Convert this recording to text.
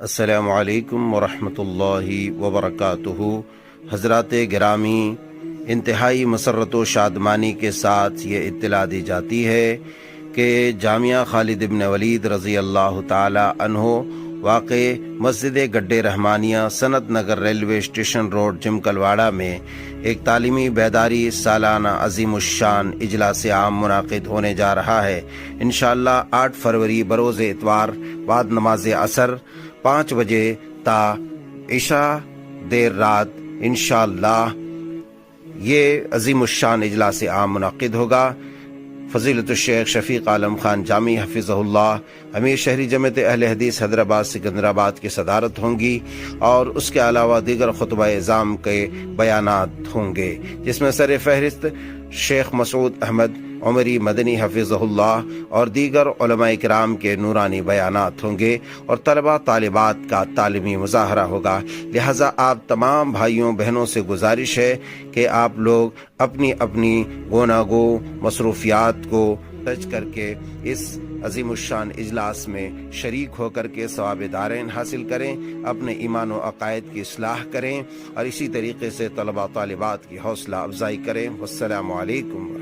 السلام علیکم ورحمۃ اللہ وبرکاتہ۔ حضرات گرامی، انتہائی مسرت و شادمانی کے ساتھ یہ اطلاع دی جاتی ہے کہ جامعہ خالد بن ولید رضی اللہ تعالی عنہ واقع مسجد گڈے رحمانیہ سنت نگر ریلوے اسٹیشن روڈ جمکلواڑہ میں ایک تعلیمی بیداری سالانہ عظیم الشان اجلاس عام منعقد ہونے جا رہا ہے۔ انشاءاللہ 8 فروری بروز اتوار بعد نماز عصر 5 بجے تا عشاء دیر رات انشاءاللہ یہ عظیم الشان اجلاس عام منعقد ہوگا۔ فضیلت الشیخ شفیق عالم خان جامی حفظہ اللہ امیر شہری جماعت اہل حدیث حیدرآباد سکندرآباد کی صدارت ہوں گی، اور اس کے علاوہ دیگر خطبہ اعظام کے بیانات ہوں گے، جس میں سر فہرست شیخ مسعود احمد عمری مدنی حفظہ اللہ اور دیگر علماء کرام کے نورانی بیانات ہوں گے، اور طلبہ طالبات کا تعلیمی مظاہرہ ہوگا۔ لہٰذا آپ تمام بھائیوں بہنوں سے گزارش ہے کہ آپ لوگ اپنی اپنی گوناگو مصروفیات کو ترک کر کے اس عظیم الشان اجلاس میں شریک ہو کر کے ثواب دارین حاصل کریں، اپنے ایمان و عقائد کی اصلاح کریں، اور اسی طریقے سے طلبہ طالبات کی حوصلہ افزائی کریں۔ والسلام علیکم۔